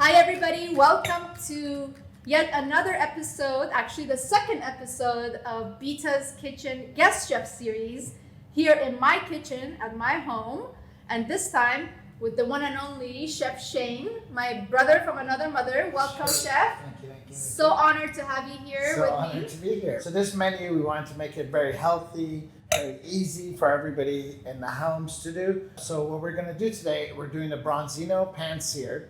Hi everybody, welcome to yet another episode, actually the second episode of Bita's Kitchen Guest Chef series here in my kitchen at my home, and this time with the one and only Chef Shane, my brother from another mother. Welcome, Chef. Thank you. So honored to have you here with me. So honored to be here. So this menu, we wanted to make it very healthy, very easy for everybody in the homes to do. So what we're going to do today, we're doing the Branzino pan-seared,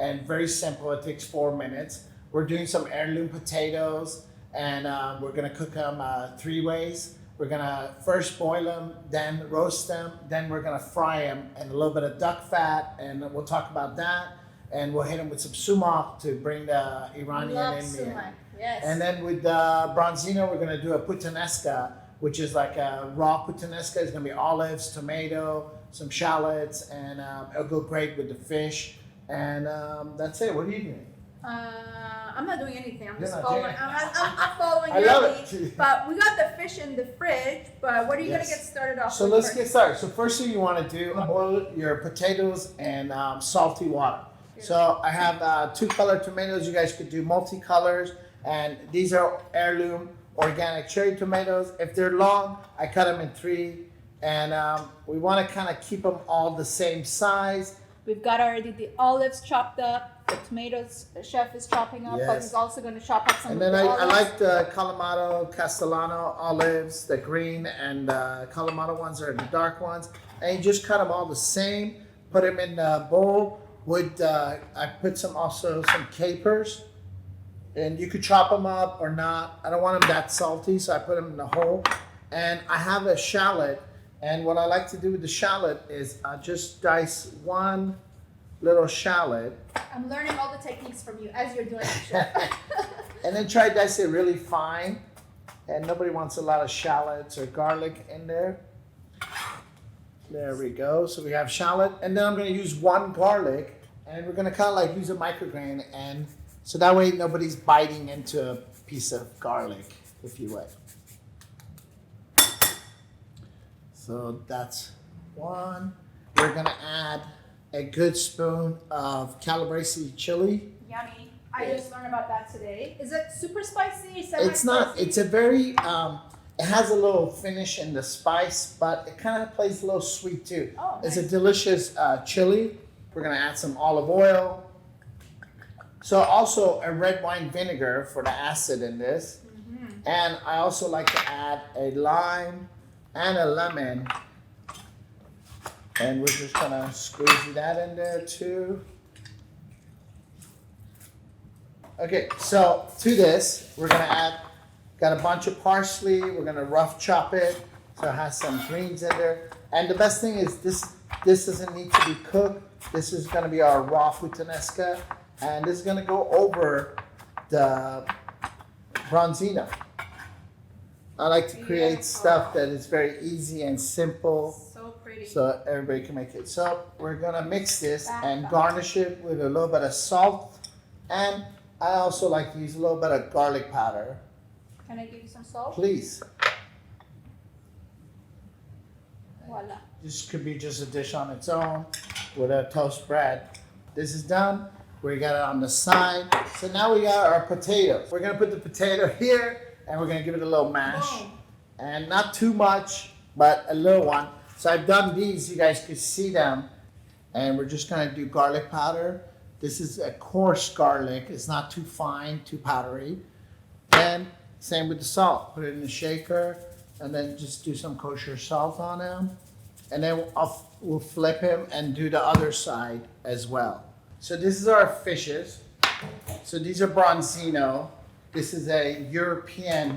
and very simple. It takes 4 minutes. We're doing some heirloom potatoes, and we're going to cook them 3 ways. We're going to first boil them, then roast them, then we're going to fry them in a little bit of duck fat, and we'll talk about that. And we'll hit them with some sumac to bring the Iranian in there. Sumac, yes. And then with the Branzino, we're going to do a Puttanesca, which is like a raw Puttanesca. It's going to be olives, tomato, some shallots, and it'll go great with the fish. And that's it. What are you doing? I'm not doing anything. I'm just You're not following. doing I'm following I your love lead. it. But we got the fish in the fridge. But what are you Yes. gonna get started off So with? let's first? get started. So first thing you want to do, boil your potatoes in salty water. So I have 2 color tomatoes. You guys could do multicolors, and these are heirloom organic cherry tomatoes. If they're long, I cut them in 3, and we want to kind of keep them all the same size. We've got already the olives chopped up. The tomatoes the chef is chopping up, but Yes. he's also going to chop up some And of then the I olives. like the Kalamata Castellano olives, the green, and the Kalamata ones are the dark ones. And you just cut them all the same, put them in the bowl. I put some capers, and you could chop them up or not. I don't want them that salty, so I put them in the whole. And I have a shallot, and what I like to do with the shallot is I just dice 1 little shallot. I'm learning all the techniques from you as you're doing it, chef. And then try to dice it really fine. And nobody wants a lot of shallots or garlic in there. There we go. So we have shallot. And then I'm going to use 1 garlic. And we're going to kind of like use a micrograin. And so that way nobody's biting into a piece of garlic, if you will. So that's 1. We're going to add a good spoon of Calabrian Chili. Yummy. I just learned about that today. Is it super spicy? It's not. It's a very. It has a little finish in the spice, but it kind of plays a little sweet too. Oh, It's nice. a delicious chili. We're gonna add some olive oil. So also a red wine vinegar for the acid in this, and I also like to add a lime and a lemon, and we're just gonna squeeze that in there too. Okay, so to this, we're gonna add, got a bunch of parsley, we're gonna rough chop it, so it has some greens in there. And the best thing is this doesn't need to be cooked. This is gonna be our raw Puttanesca, and this is gonna go over the Branzino. I like to create stuff that is very easy and simple, So pretty. so everybody can make it. So we're gonna mix this and garnish it with a little bit of salt, and I also like to use a little bit of garlic powder. Can I give you some salt? Please. Voila. This could be just a dish on its own with a toast bread. This is done. We got it on the side. So now we got our potatoes. We're gonna put the potato here, and we're gonna give it a little mash. Boom. And not too much, but a little one. So I've done these, you guys could see them. And we're just gonna do garlic powder. This is a coarse garlic. It's not too fine, too powdery. And same with the salt. Put it in the shaker, and then just do some kosher salt on him. And then we'll flip him and do the other side as well. So this is our fishes. So these are Branzino. This is a European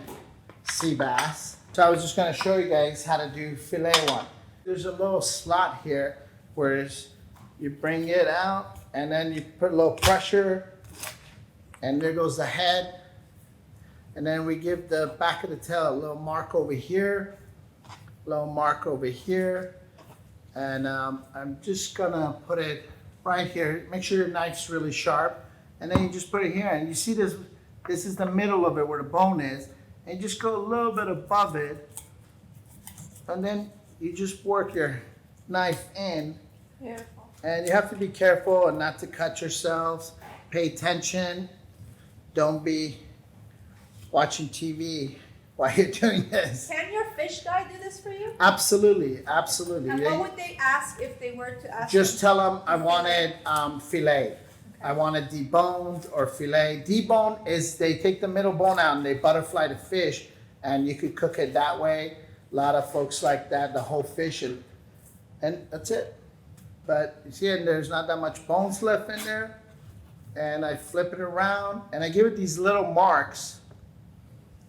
sea bass. So I was just gonna show you guys how to do fillet one. There's a little slot here where you bring it out, and then you put a little pressure, and there goes the head. And then we give the back of the tail a little mark over here, a little mark over here. And I'm just gonna put it right here. Make sure your knife's really sharp. And then you just put it here, and you see this is the middle of it where the bone is. And you just go a little bit above it. And then you just work your knife in. Beautiful. And you have to be careful and not to cut yourselves. pay attention. Don't be watching TV while you're doing this. Can your fish guy do this for you? Absolutely, absolutely. And what would they ask if they were to ask? Just tell them I wanted fillet. I want it deboned or fillet. Deboned is they take the middle bone out and they butterfly the fish, and you could cook it that way. A lot of folks like that, the whole fish, and that's it. But you see, and there's not that much bones left in there. And I flip it around and I give it these little marks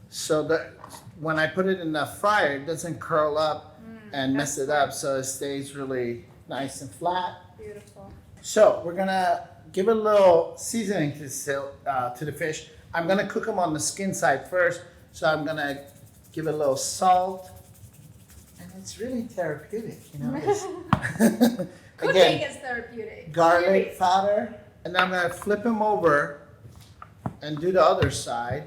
so that when I put it in the fryer, it doesn't curl up and mess it up. So it stays really nice and flat. Beautiful. So we're gonna give it a little seasoning to the fish. I'm gonna cook them on the skin side first. So I'm gonna give it a little salt. And it's really therapeutic, you know. Cooking is therapeutic. Garlic powder. And I'm gonna flip them over and do the other side.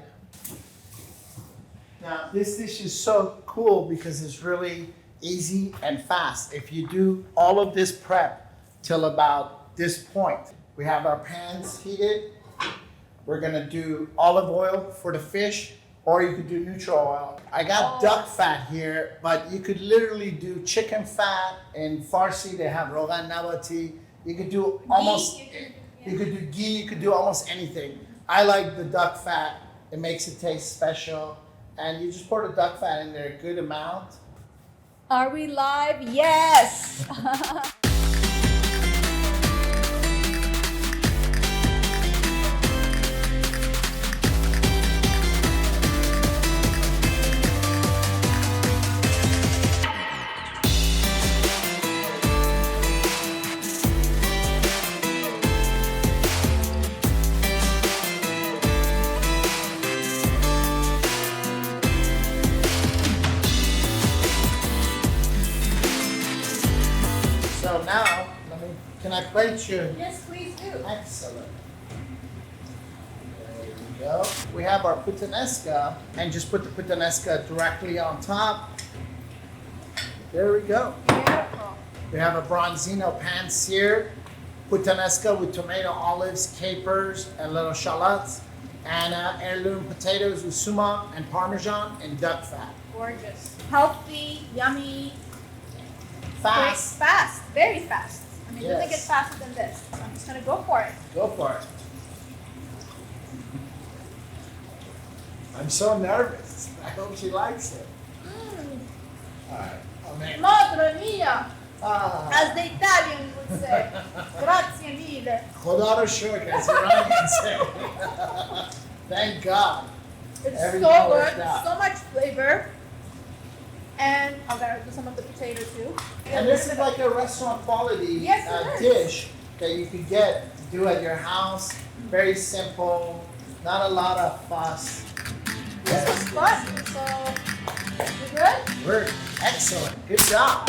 Now this dish is so cool because it's really easy and fast. If you do all of this prep till about this point, we have our pans heated. We're gonna do olive oil for the fish, or you could do neutral oil. I got duck fat here, but you could literally do chicken fat. In Farsi, they have rogan nabati. You could do almost, you could do ghee, you could do almost anything. I like the duck fat. It makes it taste special. And you just pour the duck fat in there, a good amount. Are we live? Yes! So now, can I plate you? Yes, please do. Excellent. There we go. We have our puttanesca, and just put the puttanesca directly on top. There we go. Beautiful. We have a Branzino pan-seared puttanesca with tomato, olives, capers, and little shallots, and heirloom potatoes with sumac and parmesan and duck fat. Gorgeous. Healthy, yummy. Fast. Quick, fast. Very fast. I mean, it doesn't get Yes. faster than this. So I'm just going to go for it. Go for it. I'm so nervous. I hope she likes it. All right. Amen. Madre mia! Ah. As the Italians would say. Grazie mille. Khuda ro shukr, as Iranians say. Thank God. It's Everything so worked good. out. So much flavor. And I'm going to do some of the potato too. And this is like a restaurant quality Yes, it is. dish that you could do at your house. Very simple, not a lot of fuss. This was fun. So, you good? We're excellent. Good job.